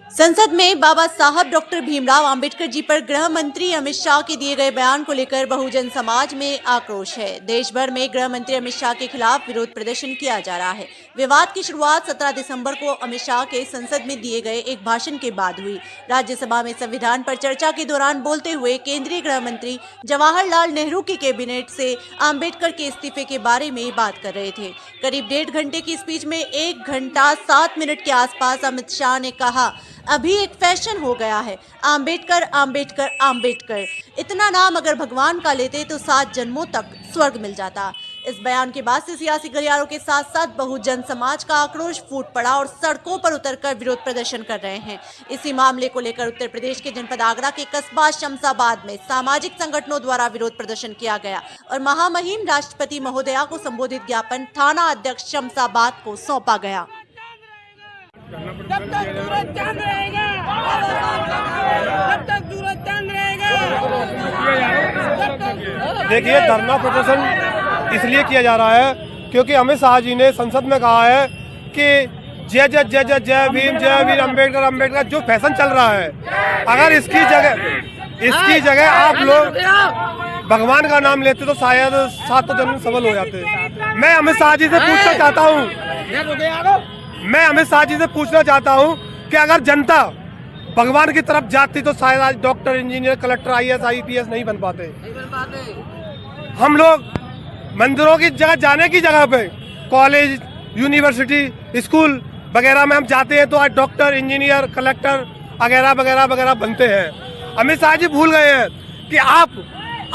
संसद में बाबा साहब डॉक्टर भीमराव अंबेडकर जी पर गृह मंत्री अमित शाह के दिए गए बयान को लेकर बहुजन समाज में आक्रोश है। देश भर में गृह मंत्री अमित शाह के खिलाफ विरोध प्रदर्शन किया जा रहा है। विवाद की शुरुआत 17 दिसंबर को अमित शाह के संसद में दिए गए एक भाषण के बाद हुई। राज्यसभा में संविधान पर चर्चा के दौरान बोलते हुए केंद्रीय गृह मंत्री जवाहरलाल नेहरू की कैबिनेट से अंबेडकर के इस्तीफे के बारे में बात कर रहे थे। करीब 1.5 घंटे की स्पीच में 1 घंटा 7 मिनट के आसपास अमित शाह ने कहा, अभी एक फैशन हो गया है, अंबेडकर अंबेडकर अंबेडकर। इतना नाम अगर भगवान का लेते तो 7 जन्मों तक स्वर्ग मिल जाता। इस बयान के बाद से सियासी गलियारों के साथ साथ बहुजन समाज का आक्रोश फूट पड़ा और सड़कों पर उतरकर विरोध प्रदर्शन कर रहे हैं। इसी मामले को लेकर उत्तर प्रदेश के जनपद आगरा के कस्बा शमशाबाद में सामाजिक संगठनों द्वारा विरोध प्रदर्शन किया गया और महामहिम राष्ट्रपति महोदया को संबोधित ज्ञापन थाना अध्यक्ष शमशाबाद को सौंपा गया। जब तक सूरज चांद रहेगा, जब तक सूरज चांद रहेगा। देखिए, धरना प्रदर्शन इसलिए किया जा रहा है क्योंकि अमित शाह जी ने संसद में कहा है कि जय जय जय जय जय भीम, जय वीर अंबेडकर अंबेडकर। जो फैशन चल रहा है, अगर इसकी जगह आप लोग भगवान का नाम लेते तो शायद 7 जन्म सफल हो जाते। मैं अमित शाह जी से पूछना चाहता हूँ कि अगर जनता भगवान की तरफ जाती तो शायद आज doctor, engineer, collector, IAS, IPS नहीं बन पाते। हम लोग मंदिरों की जगह, जाने की जगह पे कॉलेज, यूनिवर्सिटी, स्कूल वगैरह में हम जाते हैं तो आज डॉक्टर, इंजीनियर, कलेक्टर वगैरह वगैरह वगैरह बनते हैं। अमित शाह जी भूल गए हैं कि आप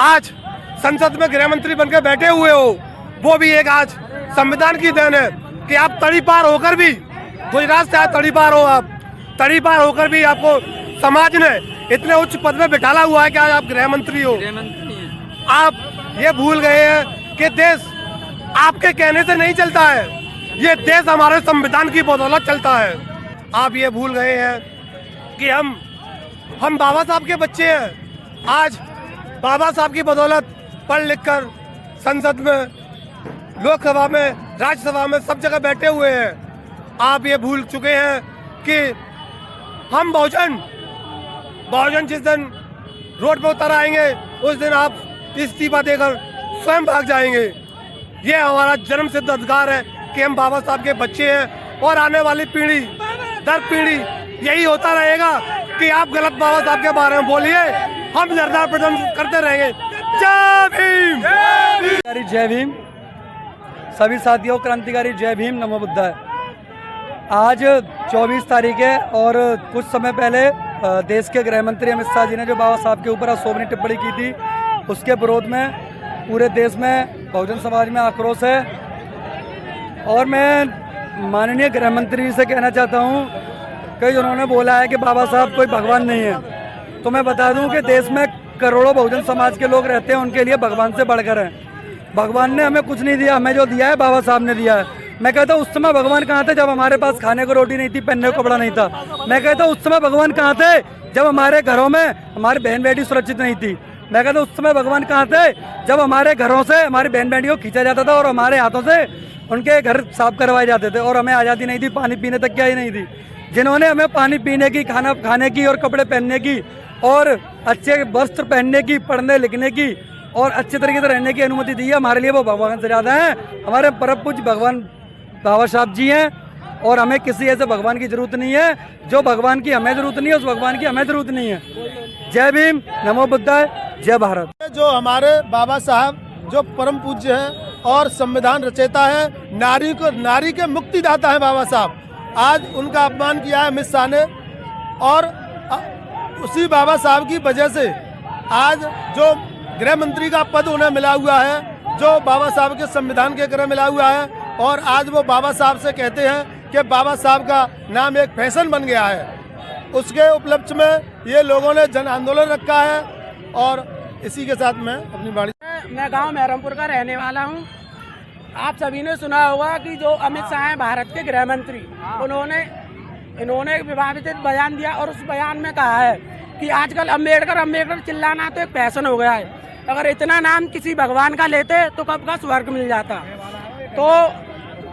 आज संसद में गृह मंत्री बनकर बैठे हुए हो। वो भी एक आज संविधान की देन है कि आप तड़ी पार होकर भी, गुजरात से तड़ी पार हो, आप तड़ी पार होकर भी आपको समाज ने इतने उच्च पद में बिठाला हुआ है कि आज आप गृह मंत्री हो। आप ये भूल गए हैं कि देश आपके कहने से नहीं चलता है, ये देश हमारे संविधान की बदौलत चलता है। आप ये भूल गए हैं कि हम बाबा साहब के बच्चे हैं। आज बाबा साहब की बदौलत पढ़ लिख कर संसद में, लोकसभा में, राज्यसभा में सब जगह बैठे हुए हैं। आप ये भूल चुके हैं कि हम बहुजन जिस दिन रोड पर उतर आएंगे उस दिन आप इस्तीफा देकर स्वयं भाग जाएंगे। ये हमारा जन्म सिद्ध अधिकार है कि हम बाबा साहब के बच्चे हैं और आने वाली पीढ़ी दर पीढ़ी यही होता रहेगा कि आप गलत बाबा साहब के बारे में बोलिए, हम जोरदार प्रदर्शन करते रहेंगे। जय भीम, जय भीम। सभी साथियों, क्रांतिकारी जय भीम, नमो बुद्धाय। आज 24 तारीख है और कुछ समय पहले देश के गृह मंत्री अमित शाह जी ने जो बाबा साहब के ऊपर अशोभनीय टिप्पणी की थी, उसके विरोध में पूरे देश में बहुजन समाज में आक्रोश है। और मैं माननीय गृह मंत्री से कहना चाहता हूं कि उन्होंने बोला है कि बाबा साहब कोई भगवान नहीं है, तो मैं बता दूं कि देश में करोड़ों बहुजन समाज के लोग रहते हैं, उनके लिए भगवान से बढ़कर हैं। भगवान ने हमें कुछ नहीं दिया, हमें जो दिया है बाबा साहब ने दिया है। मैं कहता हूँ उस समय भगवान कहाँ थे जब हमारे पास खाने को रोटी नहीं थी, पहनने को कपड़ा नहीं था। मैं कहता हूँ उस समय भगवान कहाँ थे जब हमारे घरों में हमारी बहन बेटी सुरक्षित नहीं थी। मैं कहता हूँ उस समय भगवान कहाँ थे जब हमारे घरों से हमारी बहन बेटियों को खींचा जाता था और हमारे हाथों से उनके घर साफ करवाए जाते थे और हमें आज़ादी नहीं थी, पानी पीने तक क्या ही नहीं थी। जिन्होंने हमें पानी पीने की, खाना खाने की और कपड़े पहनने की और अच्छे वस्त्र पहनने की, पढ़ने लिखने की और अच्छे तरीके से रहने की अनुमति दी है, हमारे लिए वो भगवान से ज़्यादा हैं। हमारे परम पूज्य भगवान बाबा साहब जी हैं और हमें किसी ऐसे भगवान की जरूरत नहीं है। जो भगवान की हमें जरूरत नहीं है, उस भगवान की हमें जरूरत नहीं है। जय भीम, नमो बुद्धाय, जय भारत। जो हमारे बाबा साहब जो परम पूज्य हैं और संविधान रचयिता है, नारी के मुक्तिदाता है बाबा साहब, आज उनका अपमान किया है अमित शाह ने। और उसी बाबा साहब की वजह से आज जो गृह मंत्री का पद उन्हें मिला हुआ है, जो बाबा साहब के संविधान के ग्रह मिला हुआ है, और आज वो बाबा साहब से कहते हैं कि बाबा साहब का नाम एक फैशन बन गया है। उसके उपलक्ष्य में ये लोगों ने जन आंदोलन रखा है। और इसी के साथ मैं अपनी बाड़ी, मैं गांव मेहरमपुर का रहने वाला हूं। आप सभी ने सुना होगा कि जो अमित शाह हैं भारत के गृह मंत्री, इन्होंने एक विवादित बयान दिया और उस बयान में कहा है कि आजकल अंबेडकर चिल्लाना तो एक फैशन हो गया है। अगर इतना नाम किसी भगवान का लेते तो कब का स्वर्ग मिल जाता। तो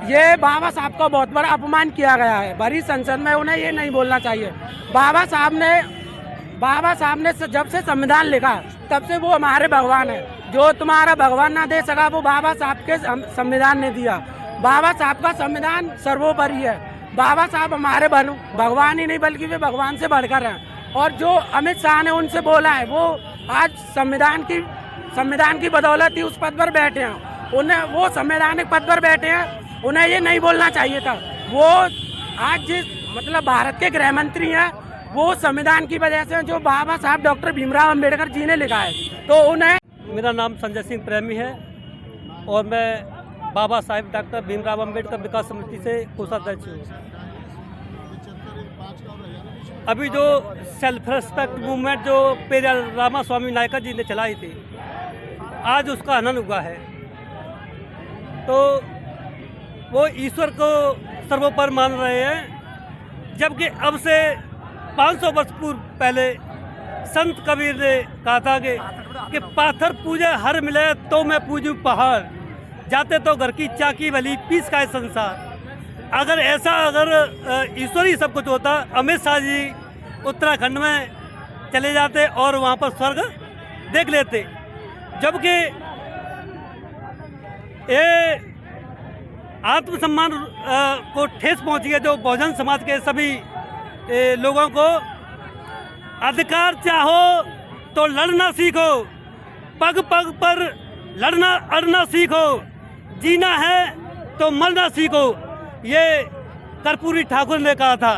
ये बाबा साहब का बहुत बड़ा अपमान किया गया है। भरी संसद में उन्हें ये नहीं बोलना चाहिए। बाबा साहब ने जब से संविधान लिखा तब से वो हमारे भगवान है। जो तुम्हारा भगवान ना दे सका वो बाबा साहब के संविधान ने दिया। बाबा साहब का संविधान सर्वोपरि है। बाबा साहब हमारे भगवान ही नहीं बल्कि वे भगवान से बढ़कर हैं। और जो अमित शाह ने उनसे बोला है वो आज संविधान की बदौलत ही उस पद पर बैठे हैं। उन्हें वो संवैधानिक पद पर बैठे हैं, उन्हें ये नहीं बोलना चाहिए था। वो आज जिस मतलब भारत के गृह मंत्री हैं वो संविधान की वजह से जो बाबा साहब डॉक्टर भीमराव अंबेडकर जी ने लिखा है तो उन्हें। मेरा नाम संजय सिंह प्रेमी है और मैं बाबा साहेब डॉक्टर भीमराव अंबेडकर विकास समिति से कोषाध्यक्ष हूँ। अभी जो सेल्फ रेस्पेक्ट मूवमेंट जो पेरियार रामास्वामी नायकर जी ने चलाई थी, आज उसका हनन हुआ है। तो वो ईश्वर को सर्वोपरि मान रहे हैं, जबकि अब से 500 वर्ष पूर्व पहले संत कबीर ने कहा था कि पाथर पूजे हर मिले तो मैं पूजूं पहाड़, जाते तो घर की चाकी भली पीस का है संसार। अगर ईश्वर ही सब कुछ होता, अमित शाह जी उत्तराखंड में चले जाते और वहाँ पर स्वर्ग देख लेते। जबकि ये आत्मसम्मान को ठेस पहुँची है जो बहुजन समाज के सभी लोगों को। अधिकार चाहो तो लड़ना सीखो, पग पग पर लड़ना अड़ना सीखो, जीना है तो मरना सीखो, ये कर्पूरी ठाकुर ने कहा था।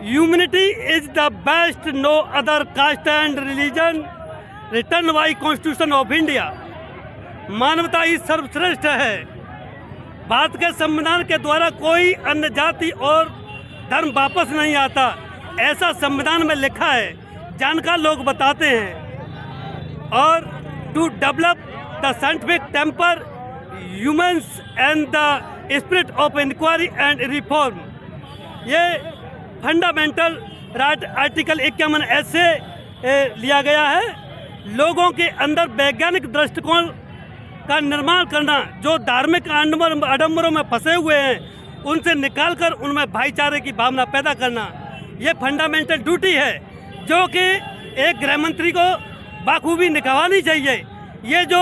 Humanity is the best, no other caste and religion, return by constitution of India. मानवता ही सर्वश्रेष्ठ है। भारत के संविधान के द्वारा कोई अन्य जाति और धर्म वापस नहीं आता, ऐसा संविधान में लिखा है, जानकार लोग बताते हैं। और to develop the scientific temper, humans and the spirit of inquiry and reform, ये फंडामेंटल राइट आर्टिकल 51 ऐसे लिया गया है। लोगों के अंदर वैज्ञानिक दृष्टिकोण का निर्माण करना, जो धार्मिक आडंबरों में फंसे हुए हैं उनसे निकालकर उनमें भाईचारे की भावना पैदा करना, ये फंडामेंटल ड्यूटी है जो कि एक गृह मंत्री को बाखूबी निभानी चाहिए। ये जो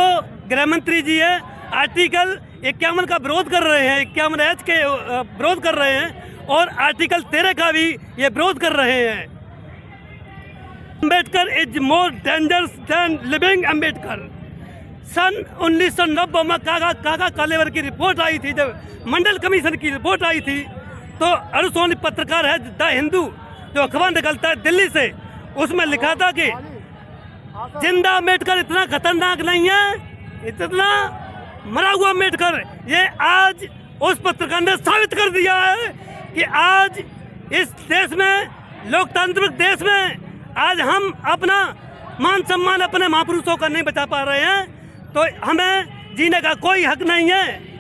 गृह मंत्री जी है आर्टिकल 51 का विरोध कर रहे हैं, 51H के विरोध कर रहे हैं और आर्टिकल 13 का भी ये विरोध कर रहे हैं। Ambedkar is more dangerous than living Ambedkar. सन 1990 में काका कालेवर की रिपोर्ट आई थी, जब मंडल कमीशन की रिपोर्ट आई थी, तो अरुसोनी पत्रकार है द हिंदू जो अखबार निकलता है दिल्ली से, उसमें लिखा था कि जिंदा अम्बेडकर इतना खतरनाक नहीं है, इतना मरा हुआ अम्बेडकर। ये आज उस पत्रकार ने साबित कर दिया है कि आज इस देश में, लोकतांत्रिक देश में, आज हम अपना मान सम्मान अपने महापुरुषों का नहीं बचा पा रहे हैं, तो हमें जीने का कोई हक नहीं है।